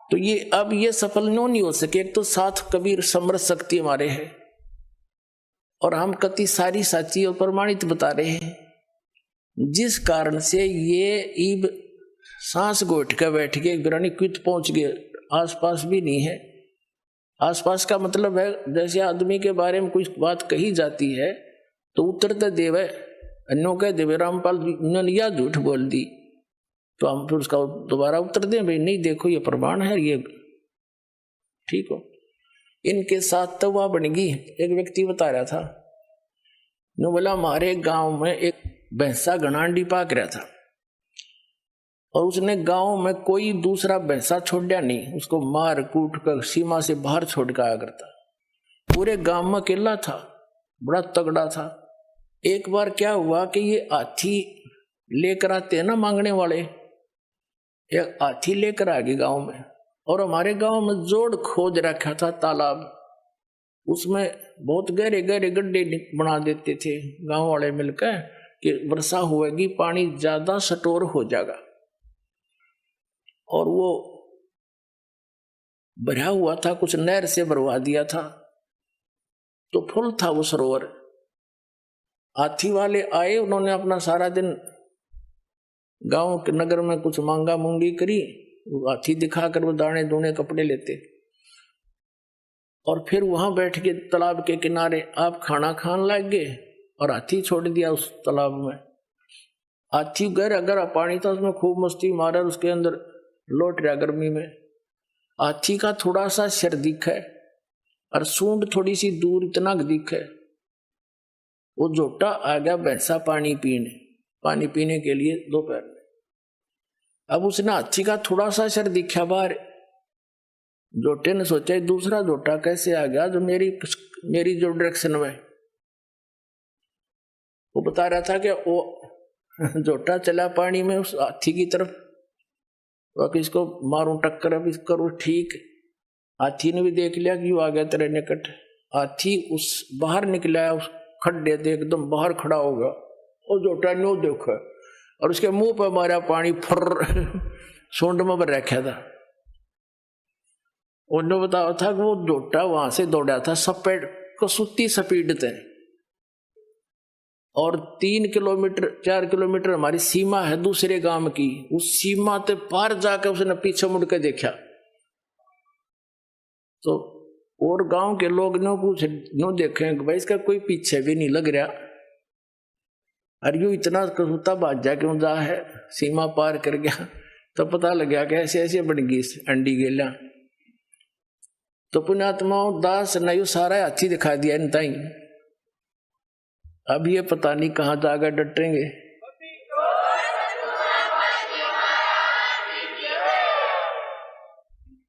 तो ये अब ये सफल नहीं हो सके। एक तो साथ कबीर समर्थ शक्ति हमारे है और हम कति सारी साची और प्रमाणित बता रहे हैं, जिस कारण से ये ईब सांस गोट के बैठ के ग्रानी क्वित पहुंच गए, आसपास भी नहीं है। आसपास का मतलब है जैसे आदमी के बारे में कुछ बात कही जाती है तो उतरते देवे अन्यों कह देवे रामपाल ने यह झूठ बोल दी, तो हम फिर उसका दोबारा उत्तर दें भाई नहीं देखो ये प्रमाण है, ये ठीक हो। इनके साथ तो वह बन गई। एक व्यक्ति बता रहा था, नो बोला हमारे गांव में एक भैंसा घनांडी पाक रहा था और उसने गांव में कोई दूसरा भैंसा छोड़ा नहीं, उसको मार कूट कर सीमा से बाहर छोड़ के आया करता। पूरे गांव में अकेला था, बड़ा तगड़ा था। एक बार क्या हुआ कि ये हाथी लेकर आते हैं ना मांगने वाले, एक हाथी लेकर आ गए गांव में और हमारे गांव में जोड़ खोद रखा था तालाब, उसमें बहुत गहरे गहरे गड्ढे बना देते थे गांव वाले मिलकर कि वर्षा होगी पानी ज्यादा स्टोर हो जाएगा। और वो भरा हुआ था, कुछ नहर से भरवा दिया था तो फुल था वो सरोवर। हाथी वाले आए, उन्होंने अपना सारा दिन गांव के नगर में कुछ मांगा मूंगी करी, हाथी दिखाकर वो दाने दूने कपड़े लेते और फिर वहां बैठ के तालाब के किनारे आप खाना खान लग गए और हाथी छोड़ दिया उस तालाब में। हाथी गहरा गहरा पानी था, उसमें खूब मस्ती मारा, उसके अंदर लौट रहा गर्मी में। हाथी का थोड़ा सा सिर दिख है और सूंड थोड़ी सी दूर इतना दिख है। वो जोटा आ गया भैंसा पानी पीने के लिए दोपहर में। अब उसने हाथी का थोड़ा सा सिर दिखा बाहर, जोटे ने सोचा दूसरा जोटा कैसे आ गया जो मेरी जो डायरेक्शन में। वो बता रहा था कि वो जोटा चला पानी में उस हाथी की तरफ, अब इसको मारूं टक्कर, अब इसको करूं ठीक। हाथी ने भी देख लिया कि वो आ गया तेरे निकट। हाथी उस बाहर निकला, उस खड्डे से एकदम बाहर खड़ा होगा और जोटा नो देखो और उसके मुंह पर मारा पानी, फर सूंड में भर रखा था। उन्होंने बताया था कि वो जोटा वहां से दौड़ा था सपेट कसूती स्पीड थे और 3 किलोमीटर 4 किलोमीटर हमारी सीमा है दूसरे गांव की, उस सीमा ते पार जाकर उसने पीछे मुड़ के देखा तो और गांव के लोग नो देखे भाई इसका कोई पीछे भी नहीं लग रहा, अरे यू इतना कसूता भाग जा क्यों जा है, सीमा पार कर गया। तो पता लग गया कि ऐसे ऐसे बन गई अंडी गेला। तो पुण्यात्माओं दास ने यू सारा हाथी दिखा दिया इन ताई। अब ये पता नहीं कहां जाकर डटेंगे।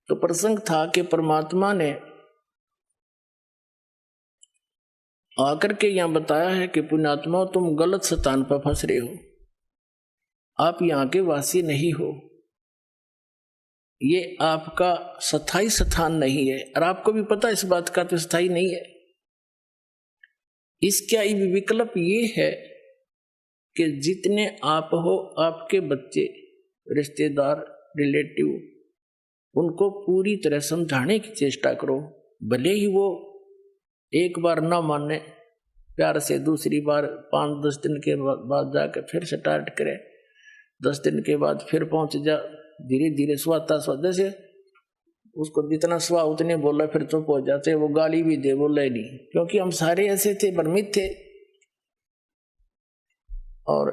तो प्रसंग था कि परमात्मा ने आकर के यहां बताया है कि पुण्यात्मा तुम गलत स्थान पर फंस रहे हो, आप यहां के वासी नहीं हो, ये आपका स्थायी स्थान नहीं है। और आपको भी पता इस बात का तो स्थायी नहीं है। इसका विकल्प ये है कि जितने आप हो, आपके बच्चे, रिश्तेदार, रिलेटिव, उनको पूरी तरह समझाने की चेष्टा करो। भले ही वो एक बार ना माने, प्यार से दूसरी बार 5-10 दिन के बाद जाकर फिर स्टार्ट करे, 10 दिन के बाद फिर पहुंच जा, धीरे धीरे स्वाता जैसे उसको जितना स्वा उतने बोला फिर चुप हो जाते, वो गाली भी दे बोला ही नहीं, क्योंकि हम सारे ऐसे थे, भ्रमित थे। और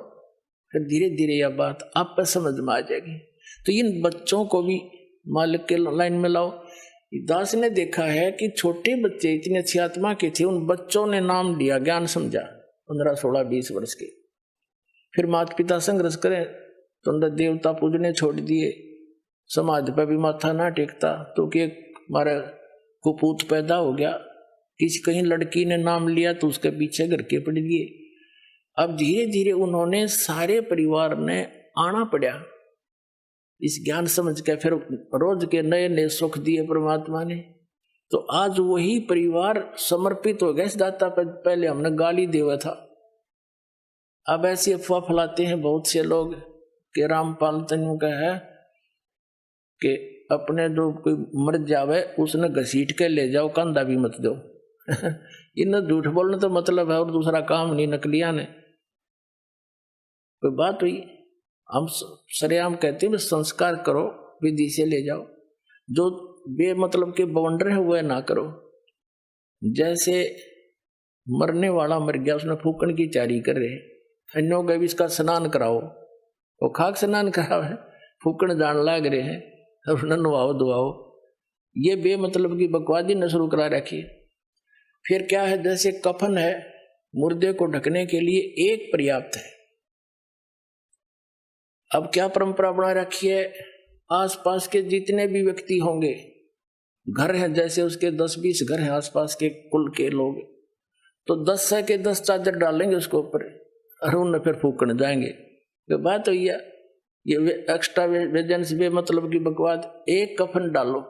फिर धीरे धीरे यह बात आप पर समझ में आ जाएगी। तो इन बच्चों को भी मालिक के लाइन में लाओ। दास ने देखा है कि छोटे बच्चे इतने अच्छी आत्मा के थे, उन बच्चों ने नाम लिया, ज्ञान समझा, 15, 16, 20 वर्ष के। फिर माता पिता संघर्ष करें तो अंदर देवता पूजने छोड़ दिए, समाज पर भी माथा ना टेकता, तो कि हमारा कुपूत पैदा हो गया। किसी कहीं लड़की ने नाम लिया तो उसके पीछे घर के पड़ दिए। अब धीरे धीरे उन्होंने सारे परिवार ने आना पड़ा इस ज्ञान समझ के, फिर रोज के नए नए सुख दिए परमात्मा ने। तो आज वही परिवार समर्पित हो गया इस दाता पर। पहले हमने गाली देवा था, अब ऐसी अफवाह फैलाते हैं बहुत से लोग कि रामपाल तनु का है कि अपने जो कोई मर जावे उसने घसीट के ले जाओ, कंधा भी मत दो। इन्हें झूठ बोलने तो मतलब है और दूसरा काम नहीं। नकलिया ने कोई बात हुई, हम सरेआम कहते हैं संस्कार करो, विधि से ले जाओ। जो बेमतलब के बवंडर है वह ना करो। जैसे मरने वाला मर गया, उसने फूकन की तैयारी कर रहे, अन्यों गए इसका स्नान कराओ, वो खाक स्नान कराओ है, फूकन जान लाग रहे हैं, और उन्हें नवाओ दुआओ। ये बेमतलब की बकवादी न शुरू करा रखी। फिर क्या है, जैसे कफन है, मुर्दे को ढकने के लिए एक पर्याप्त है। अब क्या परंपरा बना रखी है, आसपास के जितने भी व्यक्ति होंगे, घर हैं, जैसे उसके 10-20 घर हैं आसपास के कुल के लोग, तो 10 के 10 चादर डालेंगे उसके ऊपर और उन्हें फिर फूकने जाएंगे। तो बात हुई है, ये एक्स्ट्रा वेजेंस मतलब की बकवाद। एक कफन डालो।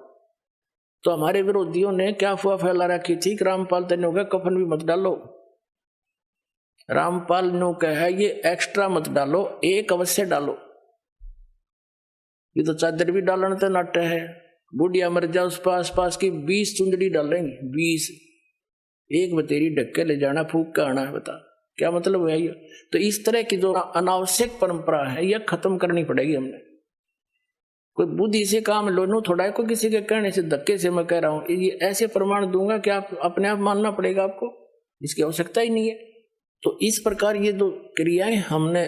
तो हमारे विरोधियों ने क्या अफवाह फैला रखी थी कि रामपाल तने होगा कफन भी मत डालो। रामपाल ने कहा ये एक्स्ट्रा मत डालो, एक अवश्य डालो। ये तो चादर भी डालने तो नाट्य है। बुढ़िया मर जाओ, उस पास पास की 20 चुंदड़ी डालेंगे, 20, एक बतेरी ढक के ले जाना, फूक के आना है। बता क्या मतलब है ये? तो इस तरह की जो अनावश्यक परंपरा है यह खत्म करनी पड़ेगी हमने। कोई बुद्धि से काम लो, नो थोड़ा को किसी के कहने से धक्के से मैं कह रहा हूं, ये ऐसे प्रमाण दूंगा कि आप अपने आप मानना पड़ेगा आपको, इसकी आवश्यकता ही नहीं है। तो इस प्रकार ये जो क्रियाएं हमने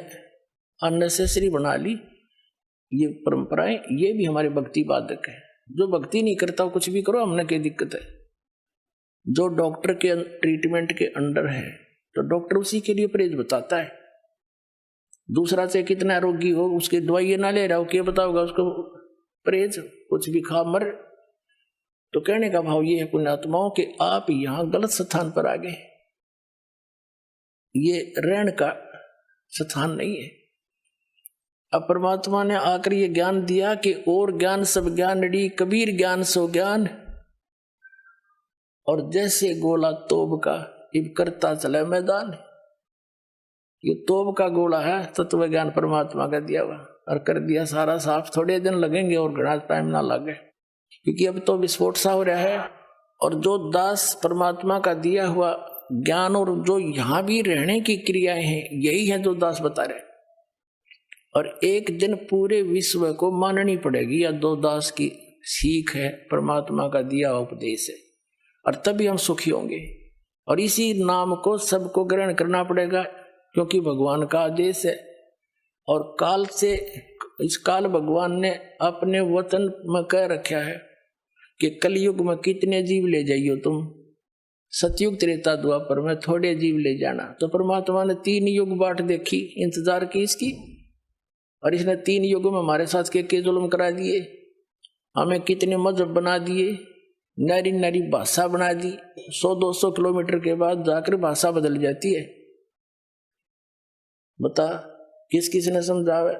अननेसेसरी बना ली, ये परंपराएं, ये भी हमारे भक्ति बाधक है। जो भक्ति नहीं करता वो कुछ भी करो, हमने क्या दिक्कत है। जो डॉक्टर के ट्रीटमेंट के अंडर है तो डॉक्टर उसी के लिए परहेज बताता है। दूसरा से कितना रोगी हो उसकी दवाई ना ले रहा हो, क्या बताओगा उसको परहेज, कुछ भी खा मर। तो कहने का भाव ये है पुण्यात्माओं कि आप यहां गलत स्थान पर आ गए, ये रहने का स्थान नहीं है। अब परमात्मा ने आकर ये ज्ञान दिया कि और ज्ञान सब ज्ञानड़ी, कबीर ज्ञान सो ज्ञान, और जैसे गोला तोब का इब करता चले मैदान। ये तोब का गोला है, तत्व ज्ञान परमात्मा का दिया हुआ, और कर दिया सारा साफ। थोड़े दिन लगेंगे और घना टाइम ना लगे, क्योंकि अब तो विस्फोट सा हो रहा है। और जो दास परमात्मा का दिया हुआ ज्ञान और जो यहां भी रहने की क्रियाएं हैं, यही है जो दास बता रहे। और एक दिन पूरे विश्व को माननी पड़ेगी या दो दास की सीख है, परमात्मा का दिया हुआ उपदेश है, और तभी हम सुखी होंगे। और इसी नाम को सबको ग्रहण करना पड़ेगा, क्योंकि भगवान का आदेश है। और काल से इस काल भगवान ने अपने वचन में कह रखा है कि कलयुग में कितने जीव ले जाइयो तुम, सतयुग त्रेता द्वापर में थोड़े जीव ले जाना। तो परमात्मा ने 3 युग बाट देखी, इंतजार की इसकी, और इसने 3 युगों में हमारे साथ के जुल्म करा दिए, हमें कितने मजहब बना दिए, नरी नरी भाषा बना दी। 100-200 किलोमीटर के बाद जाकर भाषा बदल जाती है। बता किस किस ने समझावे।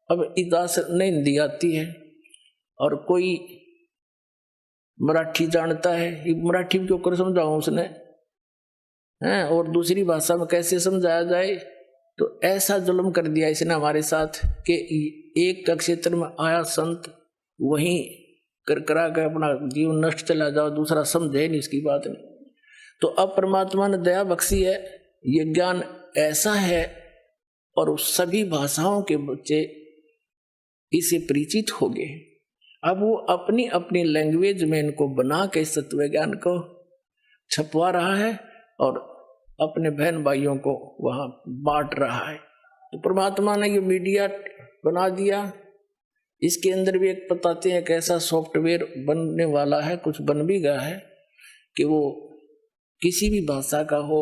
अब इदास नहीं हिंदी आती है और कोई मराठी जानता है, मराठी क्यों कर समझाऊं उसने हैं, और दूसरी भाषा में कैसे समझाया जाए। तो ऐसा जुल्म कर दिया इसने हमारे साथ कि एक का क्षेत्र में आया संत वहीं कर करा के अपना जीवन नष्ट चला जाओ, दूसरा समझे नहीं इसकी बात नहीं। तो अब परमात्मा ने दया बख्शी है, ये ज्ञान ऐसा है और सभी भाषाओं के बच्चे इसे परिचित हो गए। अब वो अपनी अपनी लैंग्वेज में इनको बना के तत्व ज्ञान को छपवा रहा है और अपने बहन भाइयों को वहां बांट रहा है। तो परमात्मा ने ये मीडिया बना दिया। इसके अंदर भी एक बताते हैं कि ऐसा सॉफ्टवेयर बनने वाला है, कुछ बन भी गया है, कि वो किसी भी भाषा का हो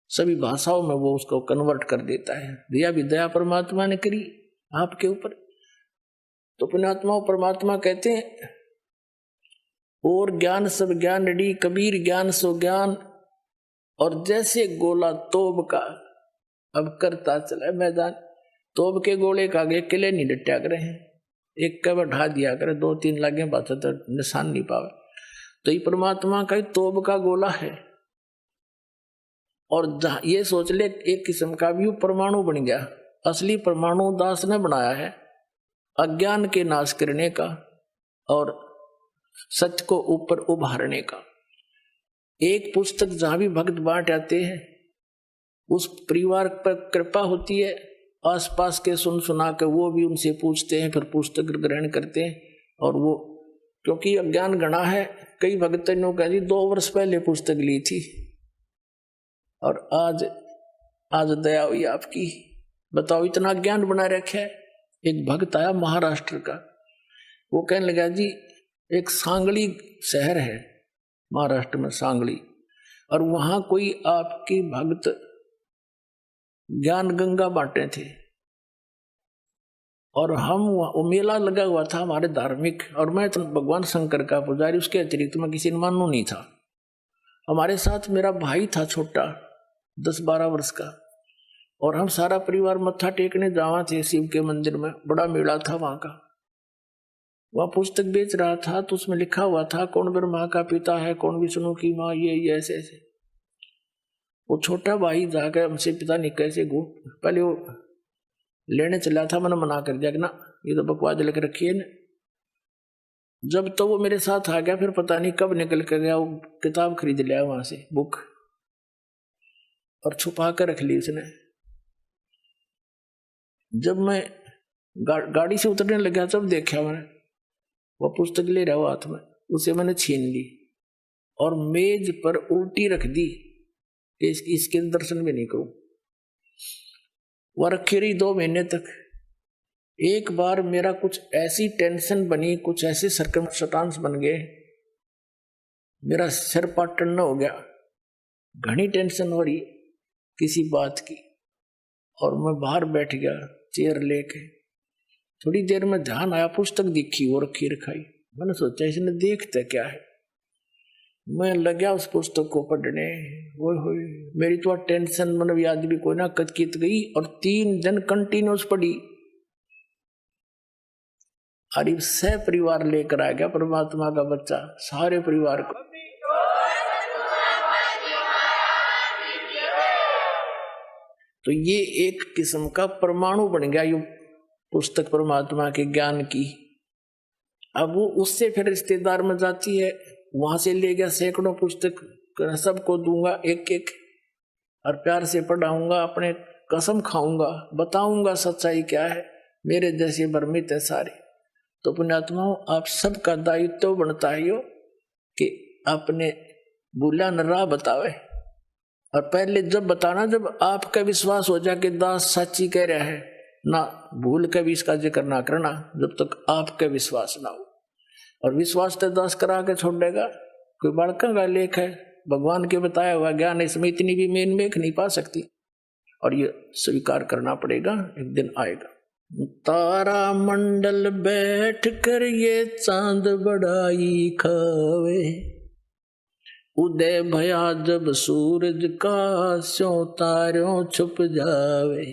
सभी भाषाओं में वो उसको कन्वर्ट कर देता है। दया भी दया परमात्मा ने करी आपके ऊपर। तो पुण्यात्मा परमात्मा कहते हैं और ज्ञान सब ज्ञानड़ी, कबीर ज्ञान सो ज्ञान, और जैसे गोला तोब का अब करता चला मैदान। तोब के गोले का आगे किले नहीं डटा करे हैं, एक का बढ़ा दिया करे, 2-3 लगे बात तो निशान नहीं पावे। तो ये परमात्मा का तोब का गोला है। और ये सोच ले एक किस्म का भी परमाणु बन गया। असली परमाणु दास ने बनाया है अज्ञान के नाश करने का, और सत्य को ऊपर उभारने का। एक पुस्तक जहां भी भक्त बांट आते हैं उस परिवार पर कृपा होती है, आसपास के सुन सुना के वो भी उनसे पूछते हैं, फिर पुस्तक ग्रहण करते हैं। और वो क्योंकि अज्ञान गणा है, कई भक्त ने कह दी 2 वर्ष पहले पुस्तक ली थी और आज दया हुई आपकी। बताओ इतना ज्ञान बना रखा है। एक भक्त आया महाराष्ट्र का, वो कहने लगा जी एक सांगली शहर है महाराष्ट्र में, सांगली, और वहां कोई आपकी भक्त ज्ञान गंगा बांटे थे और हम वो मेला लगा हुआ था हमारे धार्मिक, और मैं तो भगवान शंकर का पुजारी, उसके अतिरिक्त मैं किसी ने मानू नहीं था। हमारे साथ मेरा भाई था छोटा 10-12 वर्ष का, और हम सारा परिवार मत्था टेकने जावा थे शिव के मंदिर में। बड़ा मेला था वहां का। वह पुस्तक बेच रहा था तो उसमें लिखा हुआ था कौन ब्रह्मा का पिता है, कौन विष्णु की माँ, ये ऐसे ऐसे। वो छोटा भाई जाकर हमसे पिता नहीं कैसे पहले वो लेने चला था, मैंने मना कर दिया कि ना ये तो बकवास लेकर रखी है ना। जब तो वो मेरे साथ आ गया, फिर पता नहीं कब निकल कर गया, वो किताब खरीद लिया वहां से, बुक, और छुपा कर रख ली उसने। जब मैं गाड़ी से उतरने लगा तब देखा मैंने वो पुस्तक ले रहा हुआ हाथ में, उसे मैंने छीन ली और मेज पर उल्टी रख दी कि इसके दर्शन भी नहीं करूं। वह रखी रही 2 महीने तक। एक बार मेरा कुछ ऐसी टेंशन बनी, कुछ ऐसे सर्कमस्टांस बन गए, मेरा सिर पाटन हो गया, घनी टेंशन हो रही किसी बात की, और मैं बाहर बैठ गया चेयर लेके। थोड़ी देर में ध्यान आया, पुस्तक दिखी वो रखी रखाई। मैंने सोचा इसने देखता क्या है, मैं लगा उस पुस्तक को पढ़ने। वो मेरी तो टेंशन मतलब याद भी कोई ना कचकित गई, और 3 दिन कंटिन्यूस पढ़ी। अरे सह परिवार लेकर आ गया परमात्मा का बच्चा, सारे परिवार को। तो ये एक किस्म का परमाणु बन गया ये पुस्तक परमात्मा के ज्ञान की। अब वो उससे फिर रिश्तेदार में जाती है, वहां से ले गया सैकड़ों पुस्तक, सबको दूंगा एक एक, और प्यार से पढ़ाऊंगा, अपने कसम खाऊंगा, बताऊंगा सच्चाई क्या है। मेरे जैसे भ्रमित है सारे। तो पुण्यात्माओं, आप सबका दायित्व बनता है यो कि अपने भूला न राह बतावे। और पहले जब बताना, जब आपका विश्वास हो जाए कि दास सच्ची कह रहा है, ना भूल के भी इसका जिक्र ना करना जब तक आपका विश्वास ना हो। और विश्वास तो दास करा के छोड़ देगा, कोई बड़का का लेख है, भगवान के बताया हुआ ज्ञान, इसमें इतनी भी मेन मेख नहीं पा सकती, और ये स्वीकार करना पड़ेगा, एक दिन आएगा। तारा मंडल बैठ कर ये चांद बड़ाई खावे, उदय भया जब सूरज का स्यों तारों छुप जावे।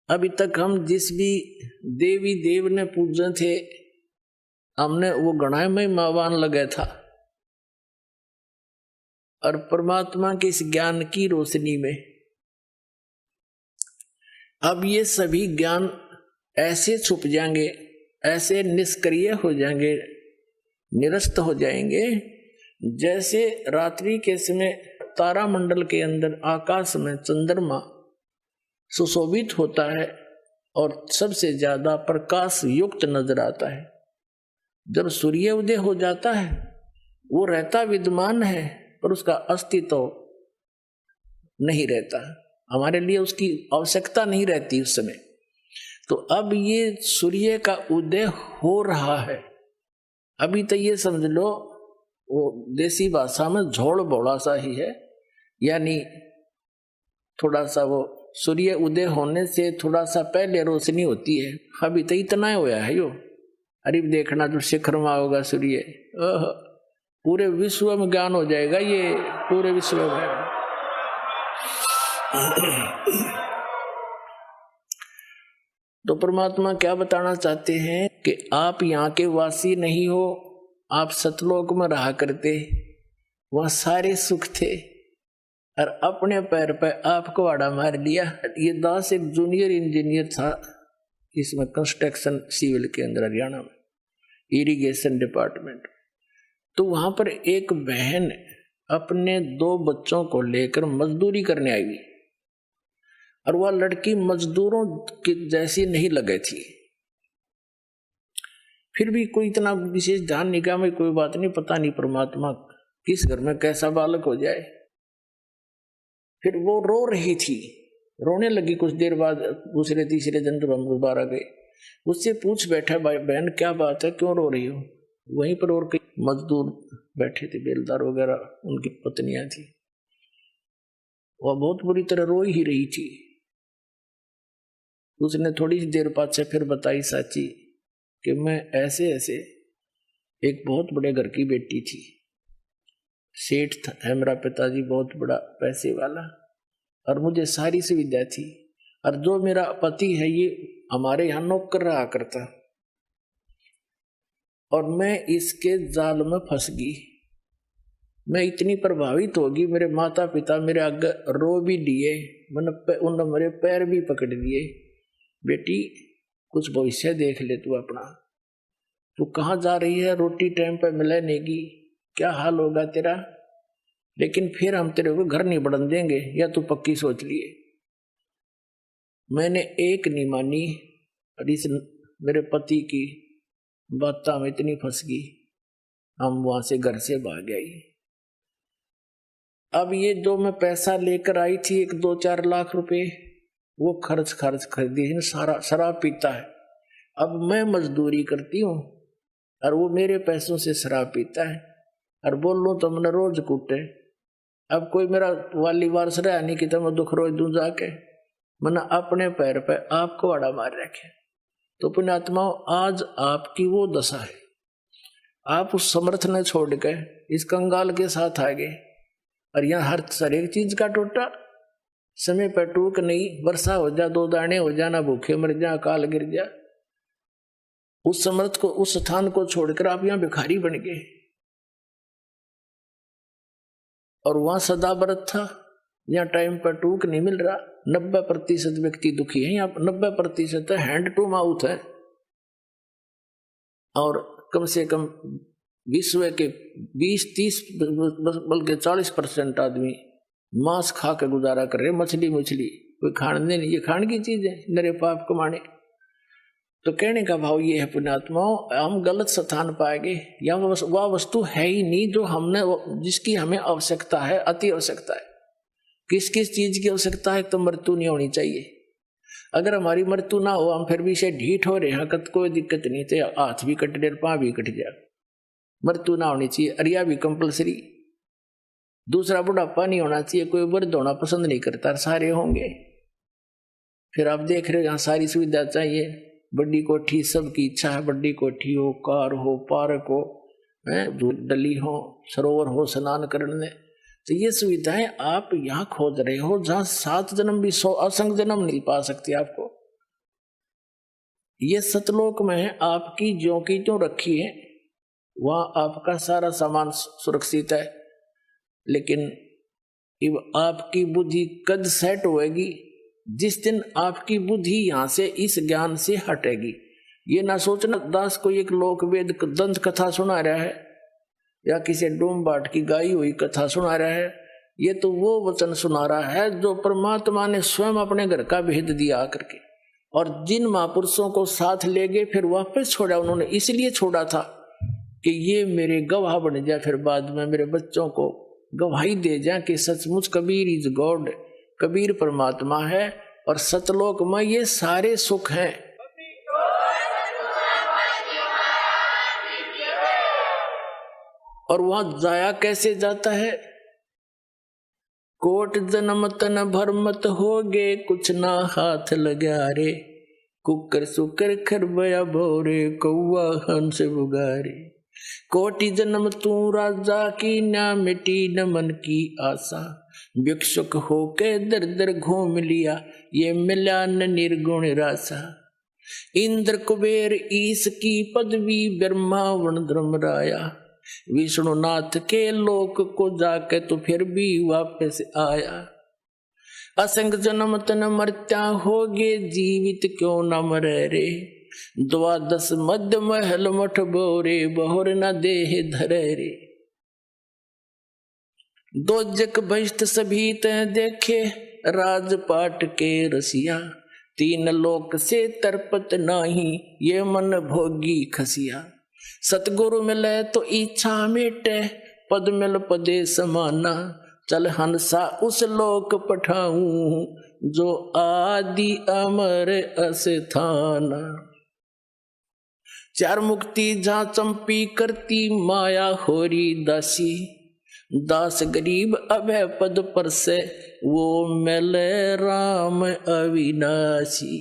अभी तक हम जिस भी देवी देव ने पूजे थे, हमने वो गणाय में मावान लगा था, और परमात्मा के इस ज्ञान की रोशनी में अब ये सभी ज्ञान ऐसे छुप जाएंगे, ऐसे निष्क्रिय हो जाएंगे, निरस्त हो जाएंगे, जैसे रात्रि के समय तारामंडल के अंदर आकाश में चंद्रमा सुशोभित होता है और सबसे ज्यादा प्रकाश युक्त नजर आता है। जब सूर्य उदय हो जाता है, वो रहता विद्यमान है पर उसका अस्तित्व नहीं रहता, हमारे लिए उसकी आवश्यकता नहीं रहती उस समय। तो अब ये सूर्य का उदय हो रहा है। अभी तो ये समझ लो वो देसी भाषा में झोल बोला सा ही है, यानी थोड़ा सा वो सूर्य उदय होने से थोड़ा सा पहले रोशनी होती है। अभी तो इतना होया है यो। अरे देखना जो शिखर में होगा सूर्य, पूरे विश्व में ज्ञान हो जाएगा, ये पूरे विश्व में। तो परमात्मा क्या बताना चाहते हैं कि आप यहाँ के वासी नहीं हो, आप सतलोक में रहा करते, वहाँ सारे सुख थे, और अपने पैर पर आपको आड़ा मार लिया। ये दास एक जूनियर इंजीनियर था इसमें कंस्ट्रक्शन सिविल के अंदर हरियाणा में। Irrigation department. तो वहां पर एक बहन अपने 2 बच्चों को लेकर मजदूरी करने आई हुई, और वह लड़की मजदूरों की जैसी नहीं लगे थी। फिर भी कोई इतना विशेष ध्यान नहीं किया, मैं कोई बात नहीं, पता नहीं परमात्मा किस घर में कैसा बालक हो जाए। फिर वो रो रही थी, रोने लगी। कुछ देर बाद दूसरे तीसरे दिन जब हम दोबारा गए, उससे पूछ बैठा, भाई बहन क्या बात है, क्यों रो रही हो? वहीं पर और कई मजदूर बैठे थे, बेलदार वगैरह, उनकी पत्नियां थी। वह बहुत बुरी तरह रो ही रही थी। उसने थोड़ी सी देर बाद से फिर बताई साची कि मैं ऐसे ऐसे एक बहुत बड़े घर की बेटी थी, सेठ है मेरा पिताजी, बहुत बड़ा पैसे वाला, और मुझे सारी सुविधा थी, और जो मेरा पति है ये हमारे यहाँ नौकर रहा करता, और मैं इसके जाल में फंस गई। मैं इतनी प्रभावित होगी, मेरे माता पिता मेरे आगे रो भी दिए, उन्होंने मेरे पैर भी पकड़ लिए, बेटी कुछ भविष्य देख ले तू अपना, तू कहाँ जा रही है, रोटी टाइम पे मिले नहीं, क्या हाल होगा तेरा, लेकिन फिर हम तेरे को घर नहीं बढ़न देंगे, या तू पक्की सोच लिए। मैंने एक नहीं मानी, और इस मेरे पति की बातों में इतनी फंस गई, हम वहां से घर से भाग आई। अब ये जो मैं पैसा लेकर आई थी, 1-2-4 लाख रुपए, वो खर्च कर दिए, सारा शराब पीता है। अब मैं मजदूरी करती हूँ और वो मेरे पैसों से शराब पीता है, और बोल लो तो मैंने रोज कूटे। अब कोई मेरा वाली वारस रहा नहीं कि तो मैं दुख रोज दूं जाके, मैंने अपने पैर पे आपको अड़ा मार रखे। तो पुण्यात्माओं, आज आपकी वो दशा है, आप उस समर्थ ने छोड़ के इस कंगाल के साथ आ गए, और यहाँ हर एक चीज का टोटा, समय पर टूक नहीं, वर्षा हो जा 2 दाने हो जा, ना भूखे मर जा, अकाल गिर जा। उस समर्थ को, उस स्थान को छोड़कर आप यहाँ भिखारी बन गए, और वहां सदा व्रत था, यहाँ टाइम पर टूक नहीं मिल रहा। 90% व्यक्ति दुखी है, यहाँ 90% हैंड टू माउथ है, और कम से कम विश्व के 20-30 बल्कि 40% आदमी मांस खा के गुजारा कर रहे, मछली कोई खाने नहीं, ये खाने की चीज है, नरे पाप कमाने। तो कहने का भाव ये है पुण्यात्माओं, हम गलत स्थान पाएंगे, या वह वस्तु है ही नहीं जो हमने, जिसकी हमें आवश्यकता है, अति आवश्यकता है। किस किस चीज की आवश्यकता है? तो मृत्यु नहीं होनी चाहिए। अगर हमारी मृत्यु ना हो, हम फिर भी से ढीठ हो रहे हैं, कोई दिक्कत नहीं, तो हाथ भी कट जाए, पाँव भी कट जाए, मृत्यु ना होनी चाहिए। अरिया भी कंपलसरी। दूसरा, बुढ़ापा नहीं होना चाहिए, कोई वृद्ध होना पसंद नहीं करता, सारे होंगे। फिर आप देख रहे हो यहाँ सारी सुविधा चाहिए, बड़ी कोठी, सबकी इच्छा है बड़ी कोठी हो, कार हो, पार्क हो, डली हो, सरोवर हो स्नान करने। तो ये सुविधाएं आप यहाँ खोज रहे हो, जहां 7 जन्म भी 100 असंख्य जन्म नहीं पा सकती आपको। ये सतलोक में है, आपकी ज्यों की त्यों रखी है, वहां आपका सारा सामान सुरक्षित है। लेकिन आपकी बुद्धि कद सेट होएगी जिस दिन आपकी बुद्धि यहां से इस ज्ञान से हटेगी। ये ना सोचना दास को एक लोक वेद दंत कथा सुना रहा है, या किसी डूम बाट की गाई हुई कथा सुना रहा है। ये तो वो वचन सुना रहा है जो परमात्मा ने स्वयं अपने घर का भेद दिया करके, और जिन महापुरुषों को साथ ले गए फिर वापस छोड़ा, उन्होंने इसलिए छोड़ा था कि ये मेरे गवाह बन जाए, फिर बाद में मेरे बच्चों को गवाही दे जाए कि सचमुच कबीर इज गॉड, कबीर परमात्मा है, और सतलोक में ये सारे सुख हैं। और वहां जाया कैसे जाता है? कोट जन्म तन भरमत हो गे, कुछ ना हाथ लगा रे, कुकर सुकर खरबया भोरे, कौआ हंस बुगारे। कोटि जन्म तू राजा की, ना मिटी न मन की आशा, भिक्षुक होके दर दर घूम लिया, ये मिला न निर्गुण रासा। इंद्र कुबेर ईश की पदवी, ब्रह्मा वर्ण धर्मराया, विष्णुनाथ के लोक को जाके तो फिर भी वापस आया। असंग जन्म तन मरत्या होगे, जीवित क्यों न मरे रे, द्वादश मध्य महल मठ बोरे, बहुर न देह धरे रे। दो जग बहिष्ठ सभी तह देखे, राजपाट के रसिया। तीन लोक से तरपत नाही, ये मन भोगी खसिया। सतगुरु मिले तो इच्छा मिटे, पद मिल पदे समाना। चल हंसा उस लोक पठाऊं, जो आदि अमर अस्थाना। चार मुक्ति जहाँ चंपी करती, माया होरी दासी। दास गरीब अभय पद पर से, वो मिले राम अविनाशी।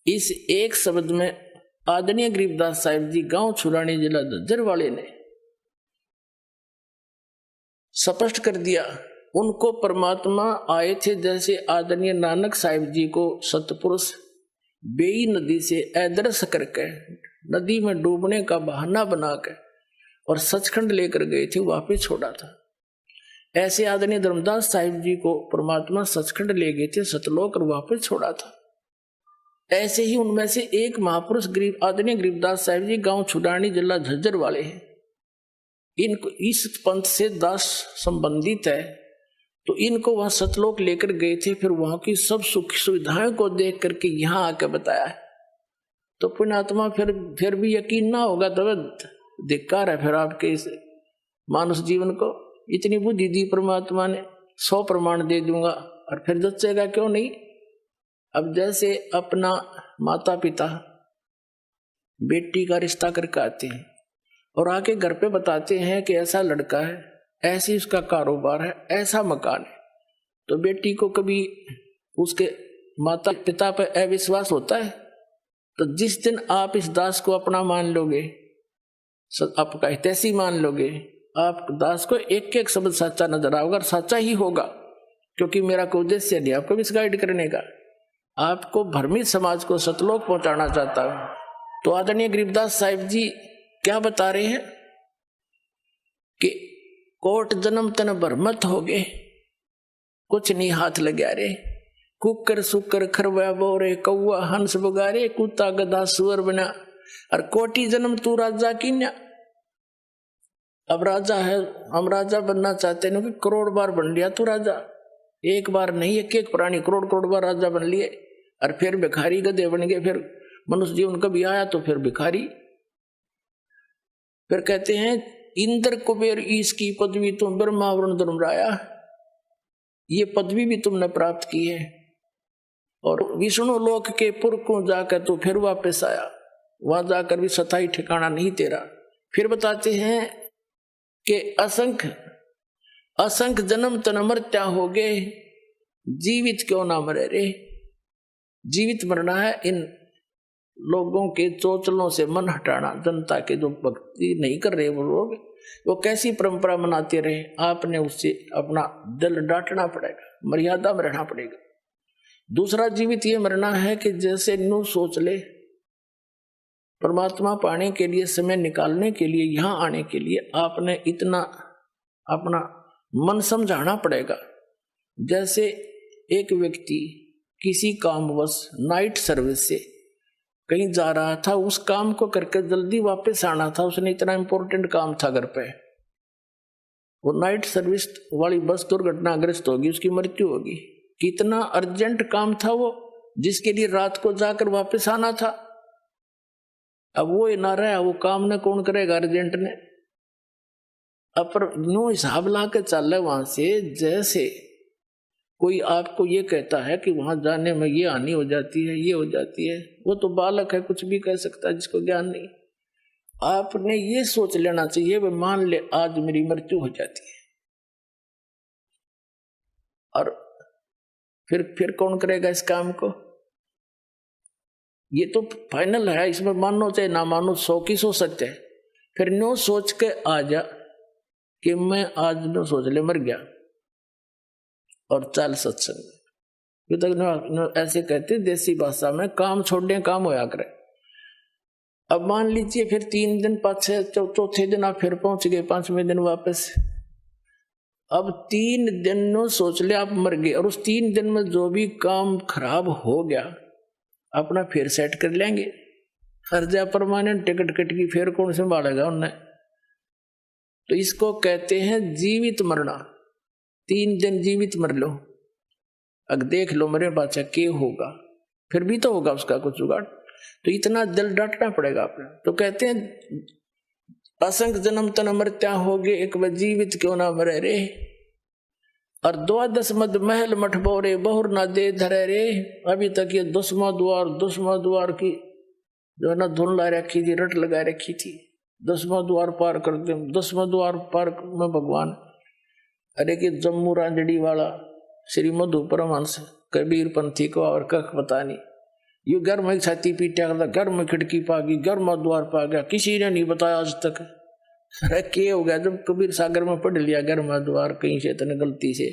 इस एक शब्द में आदरणीय गरीबदास साहिब जी गांव छुरानी जिला झज्जर वाले ने स्पष्ट कर दिया। उनको परमात्मा आए थे, जैसे आदरणीय नानक साहिब जी को सतपुरुष बेई नदी से अदृश करके नदी में डूबने का बहाना बनाकर और सचखंड लेकर गए थे, वापिस छोड़ा था। ऐसे आदरणीय धर्मदास साहिब जी को परमात्मा सचखंड ले गए थे, सतलोक, और वापिस छोड़ा था। ऐसे ही उनमें से एक महापुरुष आदरणीय गरीबदास साहिब जी गांव छुडानी जिला झज्जर वाले हैं। इनको इस पंथ से दास संबंधित है, तो इनको वहां सतलोक लेकर गए थे। फिर वहां की सब सुख सुविधाओं को देख करके यहाँ आकर बताया है। तो पुण्यात्मा फिर भी यकीन ना होगा तो धिक्कार है फिर आपके इस मानुष जीवन को। इतनी बुद्धि दी परमात्मा ने, 100 प्रमाण दे दूंगा, और फिर जचेगा क्यों नहीं। अब जैसे अपना माता पिता बेटी का रिश्ता करके आते हैं और आके घर पे बताते हैं कि ऐसा लड़का है, ऐसी उसका कारोबार है, ऐसा मकान है, तो बेटी को कभी उसके माता पिता पर अविश्वास होता है? तो जिस दिन आप इस दास को अपना मान लोगे, आपका हितैषी मान लोगे, आप दास को एक एक शब्द सच्चा नजर आओगे, और सच्चा ही होगा, क्योंकि मेरा कोई उद्देश्य नहीं आपको मिसगाइड करने का। आपको भ्रमित समाज को सतलोक पहुंचाना चाहता हूं। तो आदरणीय गरीबदास साहिब जी क्या बता रहे हैं कि कोट जन्म तन भ्रमत हो गए, कुछ नहीं हाथ लगा रे। कुकर सुकर खरवा बोरे, कौआ हंस बगारे, कुत्ता गधा सुअर बना, और कोटि जन्म तू राजा की न्या। अब राजा है, हम राजा बनना चाहते हैं, करोड़ बार बन लिया तू राजा। एक बार नहीं, एक एक प्राणी करोड़ करोड़ बार राजा बन लिए, और फिर भिखारी गधे बन गए। फिर मनुष्य जीवन कभी आया तो फिर भिखारी। फिर कहते हैं इंद्र कुबेर ईश की पदवी तुम ब्रह्मा वरुण धर्मराया, ये पदवी भी तुमने प्राप्त की है। और विष्णु लोक के पुर को जाकर तो फिर वापस आया, वहां जाकर भी सताई ठिकाना नहीं तेरा। फिर बताते हैं कि असंख्य जन्म तन मरत्या हो गए, जीवित क्यों ना मरे रे। जीवित मरना है, इन लोगों के चोचलों से मन हटाना। जनता के जो भक्ति नहीं कर रहे वो लोग, वो कैसी परंपरा मनाते रहे, आपने उससे अपना दिल डांटना पड़ेगा, मर्यादा में रहना पड़ेगा। दूसरा जीवित ये मरना है कि जैसे न्यू सोच ले, परमात्मा पाने के लिए, समय निकालने के लिए, यहाँ आने के लिए आपने इतना अपना मन समझाना पड़ेगा। जैसे एक व्यक्ति किसी कामवश नाइट सर्विस से कहीं जा रहा था, उस काम को करके जल्दी वापस आना था, उसने इतना इंपॉर्टेंट काम था घर पे, वो नाइट सर्विस वाली बस दुर्घटनाग्रस्त होगी, उसकी मृत्यु होगी। कितना अर्जेंट काम था वो, जिसके लिए रात को जाकर वापस आना था। अब वो ना रहा, वो काम ने कौन करेगा, अर्जेंट ने। अब नो हिसाब ला के चल रहे वहां से, जैसे कोई आपको ये कहता है कि वहां जाने में ये हानि हो जाती है, ये हो जाती है। वो तो बालक है, कुछ भी कह सकता है, जिसको ज्ञान नहीं। आपने ये सोच लेना चाहिए, वे मान ले आज मेरी मृत्यु हो जाती है, और फिर कौन करेगा इस काम को। ये तो फाइनल है, इसमें मानो चाहे ना मानो, 100 की सो सच है। फिर नो सोच के आ जा कि मैं आज नो सोच ले मर गया, और चल सत्संग। तो ऐसे कहते देसी भाषा में, काम छोड़ने काम होया करे। अब मान लीजिए फिर 3 दिन पाछे, चौथे दिन आप फिर पहुंच गए, 5वें दिन वापस। अब 3 दिन नो सोच ले आप मर गए, और उस 3 दिन में जो भी काम खराब हो गया, अपना फिर सेट कर लेंगे। हर जा परमानेंट टिकट कट की फिर कौन संभालेगा उन्हें। तो इसको कहते हैं जीवित मरना। 3 दिन जीवित मर लो, अब देख लो मेरे बाचा क्या होगा, फिर भी तो होगा उसका कुछ जुगाड़। तो इतना दिल डांटना पड़ेगा आपने। तो कहते हैं असंख्य जन्म तन मरत्या हो गए, एक बार जीवित क्यों ना मरे रे। और 12 मद महल मठ बोरे बहुर ना दे धरे रे। अभी तक ये 10वां द्वार की जो है ना धुन ला रखी थी, रट लगा रखी थी, 10वां द्वार पार कर दे। 10वां द्वार पार में भगवान अरे कि जम्मू रांजड़ी वाला श्री मधु परमहंस कबीर पंथी को और कख पता नहीं, यू घर में छाती पीटा करता, घर में खिड़की पा गई, घर में द्वार पा गया, किसी ने नहीं बताया आज तक। अरे क्या हो गया जब कबीर सागर में पढ़ लिया घर में द्वार, कहीं से इतने गलती से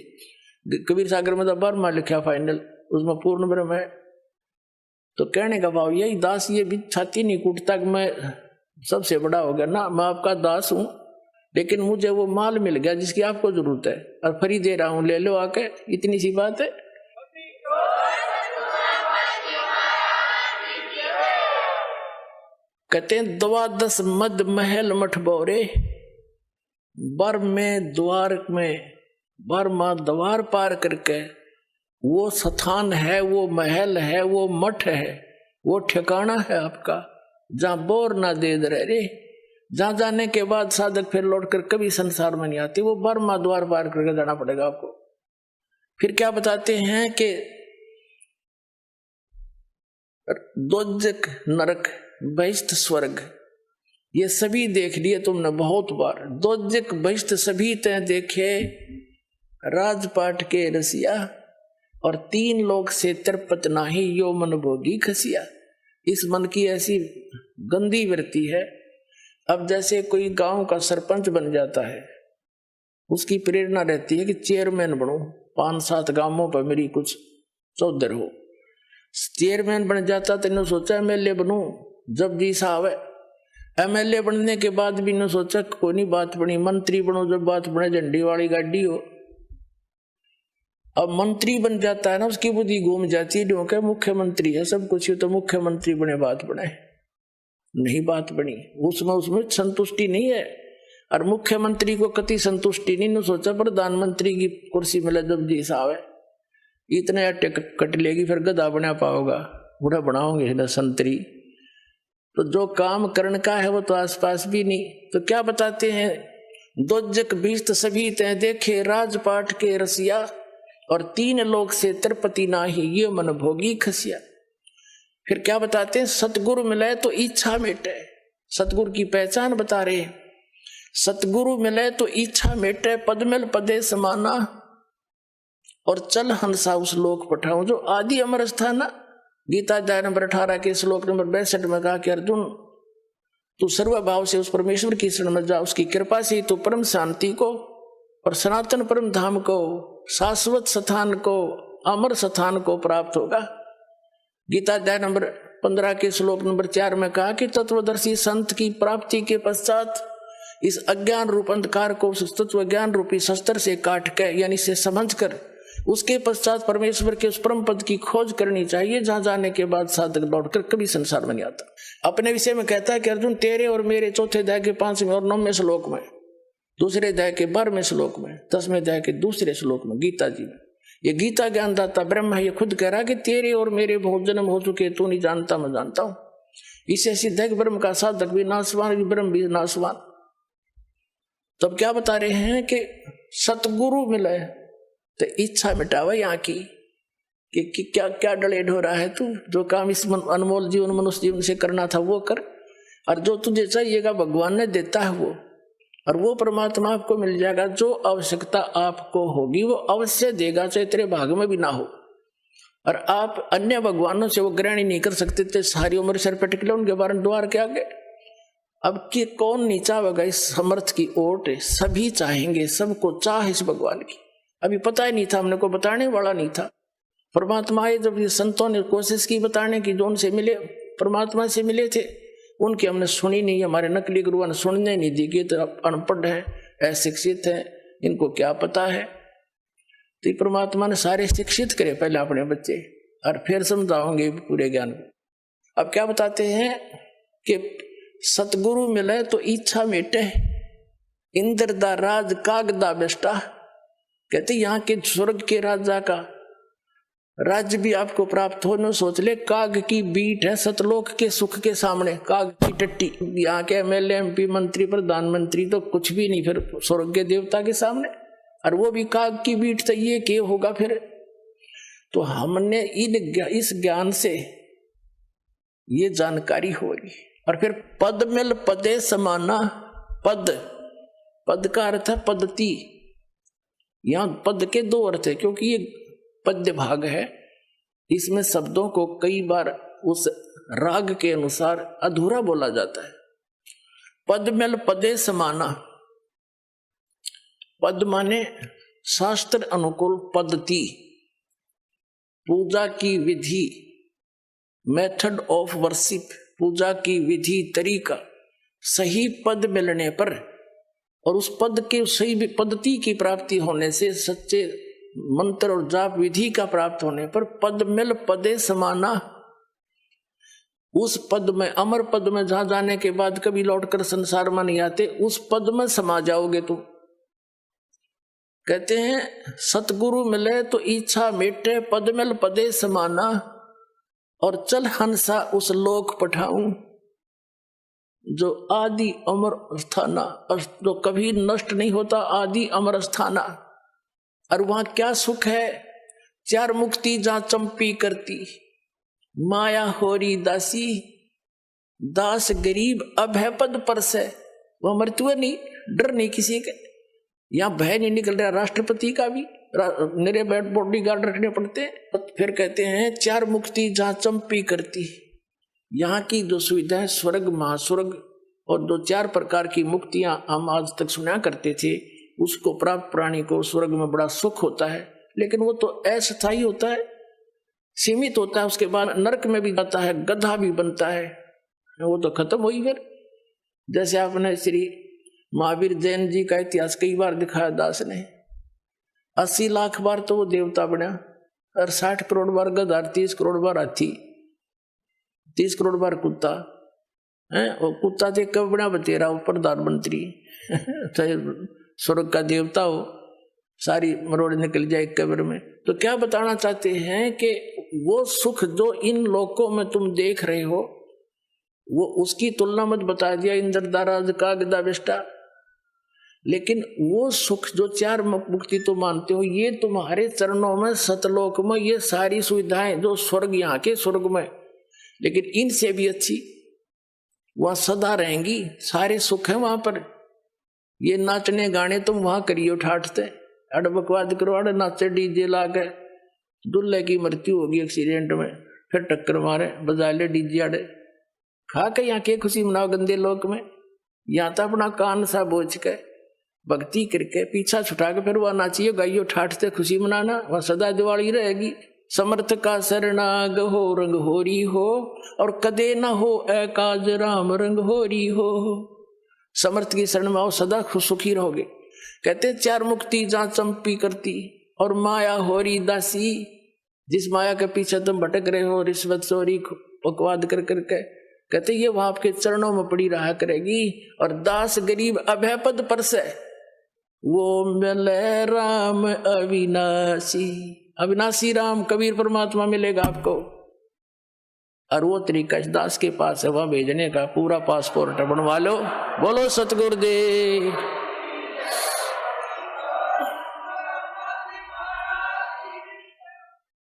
कबीर सागर में तो बर्मा लिखा फाइनल, उसमें पूर्ण ब्रह्म है। तो कहने का भाव यही दास ये भी छाती नहीं कूटता कि मैं सबसे बड़ा हो गया ना, मैं आपका दास हूं, लेकिन मुझे वो माल मिल गया जिसकी आपको जरूरत है और फ्री दे रहा हूं, ले लो आके, इतनी सी बात है। कहते हैं 12 मद महल मठ बोरे, बर में द्वार में बर्मा द्वार पार करके वो स्थान है, वो महल है, वो मठ है, वो ठिकाना है आपका जहां बोर ना दे रहे रे, जहां जाने के बाद साधक फिर लौटकर कभी संसार में नहीं आती, वो बर्मा द्वार पार करके जाना पड़ेगा आपको। फिर क्या बताते हैं कि दोजक नरक बहिष्ठ स्वर्ग ये सभी देख लिए तुमने बहुत बार। दोजक बहिष्ठ सभी तय देखे राजपाट के रसिया, और 3 लोक से तिरपत नाही यो मन भोगी खसिया। इस मन की ऐसी गंदी वृत्ति है। अब जैसे कोई गांव का सरपंच बन जाता है, उसकी प्रेरणा रहती है कि चेयरमैन बनूं, 5-7 गांवों पर मेरी कुछ चौधर हो। चेयरमैन बन जाता तो इन्होंने सोचा एमएलए बनूं, जब जी साहब है। एमएलए बनने के बाद भी इन्होंने सोचा कोई नहीं बात बनी, मंत्री बनो, जब बात बने झंडी वाली गाड़ी हो। अब मंत्री बन जाता है ना, उसकी बुद्धि घूम जाती है, क्योंकि मुख्यमंत्री है सब कुछ, तो मुख्यमंत्री बने बात बने, नहीं बात बनी, उसमें संतुष्टि नहीं है। और मुख्यमंत्री को कति संतुष्टि नहीं, न सोचा प्रधानमंत्री की कुर्सी मिले जब जी साहब है, इतने अट्टे कट लेगी, फिर गधा बना पाओगा, बूढ़ा बनाओगे ना संतरी। तो जो काम करने का है वो तो आसपास भी नहीं। तो क्या बताते हैं, दोजक बीस्त सभी तय देखे राजपाट के रसिया, और 3 लोक से तिरपति नाही ये मन भोगी खसिया। फिर क्या बताते हैं, सतगुरु मिले तो इच्छा मिटे। सतगुरु की पहचान बता रहे, सतगुरु मिले तो इच्छा मिटे, पदमिल पदे समाना, और चल हंसा उस लोक पठाऊं जो आदि अमर स्थाना। गीता अध्याय नंबर 18 के श्लोक नंबर 62 में कहा कि अर्जुन तू सर्वभाव से उस परमेश्वर की शरण में जा, उसकी कृपा से तू परम शांति को और सनातन परम धाम को, शाश्वत स्थान को, अमर स्थान को प्राप्त होगा। गीता अध्याय नंबर 15 के श्लोक नंबर 4 में कहा कि तत्वदर्शी संत की प्राप्ति के पश्चात इस अज्ञान रूप अंधकार को उस तत्व ज्ञान रूपी शस्त्र से काट के, यानी से समझ कर, उसके पश्चात परमेश्वर के उस परम पद की खोज करनी चाहिए, जहां जाने के बाद साधक लौटकर कभी संसार में नहीं आता। अपने विषय में कहता है कि अर्जुन तेरे और मेरे 4थे अध्याय के 5वें और 9वें श्लोक में, 2रे अध्याय के 12वें श्लोक में, 10वें अध्याय के 2रे श्लोक में गीता जी में, ये गीता ज्ञानदाता ब्रह्म है, ये खुद कह रहा कि तेरे और मेरे बहुत जन्म हो चुके, तू नहीं जानता मैं जानता हूं। इससे सिद्ध है कि ब्रह्म का साधक भी नासवान, ब्रह्म भी नासवान। तब क्या बता रहे हैं कि सतगुरु मिले तो इच्छा मिटावा यहाँ की कि क्या क्या डले ढो रहा है तू, जो काम इस अनमोल जीवन मनुष्य जीवन से करना था वो कर, और जो तुझे चाहिएगा भगवान ने देता है वो, और वो परमात्मा आपको मिल जाएगा। जो आवश्यकता आपको होगी वो अवश्य देगा, चाहे तेरे भाग में भी ना हो। और आप अन्य भगवानों से वो ग्रहण नहीं कर सकते थे, सारी उम्र सर पे टिकले उनके बारे में द्वार के आगे। अब कि कौन नहीं चाहेगा इस समर्थ की ओट, सभी चाहेंगे, सबको चाह इस भगवान की। अभी पता ही नहीं था, हमने को बताने वाला नहीं था। परमात्मा आए जब ये संतों ने कोशिश की बताने की, जो उनसे मिले परमात्मा से मिले थे, उनकी हमने सुनी नहीं। हमारे नकली गुरुओं ने सुनने नहीं दी कि तो अनपढ़ है, अशिक्षित है, इनको क्या पता है। तो परमात्मा ने सारे शिक्षित करे पहले अपने बच्चे, और फिर समझाओगे पूरे ज्ञान को। अब क्या बताते हैं कि सतगुरु मिले तो इच्छा मिटे, इंद्र दा राज काग दा बेस्टा। कहते यहाँ के स्वर्ग के राजा का राज्य भी आपको प्राप्त हो, न सोच ले काग की बीट है सतलोक के सुख के सामने, काग की टट्टी। यहाँ के एमएलए एमपी मंत्री प्रधानमंत्री तो कुछ भी नहीं फिर स्वर्ग के देवता के सामने, और वो भी काग की बीट। तो ये क्या होगा फिर? तो हमने इस ज्ञान से ये जानकारी हो रही। और फिर पद मिल पदे समाना, पद का अर्थ है पद्धति। यहाँ पद के दो अर्थ है, क्योंकि ये पद्य भाग है, इसमें शब्दों को कई बार उस राग के अनुसार अधूरा बोला जाता है। पद मिल पदे समाना, पद माने शास्त्र अनुकूल पद्धति, पूजा की विधि, मेथड ऑफ वर्शिप, पूजा की विधि तरीका। सही पद मिलने पर और उस पद के सही पद्धति की प्राप्ति होने से, सच्चे मंत्र और जाप विधि का प्राप्त होने पर पद मिल पदे समाना, उस पद में, अमर पद में जहां जाने के बाद कभी लौटकर संसार में नहीं आते, उस पद में समा जाओगे तुम। कहते हैं सतगुरु मिले तो इच्छा मिटे, पद मिल पदे समाना, और चल हंसा उस लोक पठाऊं जो आदि अमर स्थाना, जो कभी नष्ट नहीं होता, आदि अमर स्थाना। और वहां क्या सुख है? चार मुक्ति जहां चंपी करती, माया होरी दासी, दास गरीब अभय पद पर से। वह मृत्यु नहीं, डर नहीं किसी के, यहाँ भय नहीं निकल रहा राष्ट्रपति का भी, मेरे बॉडी गार्ड रखने पड़ते। फिर कहते हैं चार मुक्ति जहां चंपी करती, यहाँ की जो सुविधा है स्वर्ग महास्वर्ग और जो चार प्रकार की मुक्तियां हम आज तक सुना करते थे, उसको प्राप्त प्राणी को स्वर्ग में बड़ा सुख होता है, लेकिन वो तो अस्थायी होता है, सीमित होता है। उसके बाद नरक में भी जाता है, गधा भी बनता है, वो तो खत्म हुई। फिर जैसे आपने श्री महावीर जैन जी का इतिहास कई बार दिखाया दास ने, 80 लाख बार तो वो देवता बना, और 60 करोड़ बार गधा, 30 करोड़ बार हाथी, 30 करोड़ बार कुत्ता है। और कुत्ता थे कब बना बतेरा प्रधानमंत्री स्वर्ग का देवता हो, सारी मरोड़ निकल जाए कब्र में। तो क्या बताना चाहते हैं कि वो सुख जो इन लोकों में तुम देख रहे हो, वो उसकी तुलना मत बता दिया इंद्र दाराज का गदा बेस्टा। लेकिन वो सुख जो चार मुक्ति तो मानते हो, ये तुम्हारे चरणों में सतलोक में ये सारी सुविधाएं जो स्वर्ग, यहाँ के स्वर्ग में, लेकिन इनसे भी अच्छी वहां सदा रहेंगी, सारे सुख है वहां पर। ये नाचने गाने तुम वहां करियो ठाठते, अड़ बकवाद करो, अड़ नाचे डीजे ला के, दुल्हे की मृत्यु होगी एक्सीडेंट में, फिर टक्कर मारे, बजा ले डीजे अड़े, खा के यहाँ के खुशी मनाओ गंदे लोक में। यहाँ तो अपना कान सा बोझ के भक्ति करके पीछा छुटा के फिर वह नाचियो गाइयो ठाठते खुशी मनाना, वह सदा दिवाली रहेगी। समर्थ का शरणाग हो रंग होरी हो, और कदे न हो एकाज राम रंग होरी हो। समर्थ की शरण में आओ, सदा खुश सुखी रहोगे। कहते चार मुक्ति जहां चंपी करती, और माया होरी दासी, जिस माया के पीछे तुम भटक रहे हो, रिश्वत चोरी बकवाद कर करके, कहते ये वहां आपके चरणों में पड़ी रहा करेगी। और दास गरीब अभय पद पर से, वो मिले राम अविनाशी, अविनाशी राम कबीर परमात्मा मिलेगा आपको। और वो तरीका इस दास के पास है, वहां भेजने का पूरा पासपोर्ट बनवा लो। बोलो सतगुरुदेव।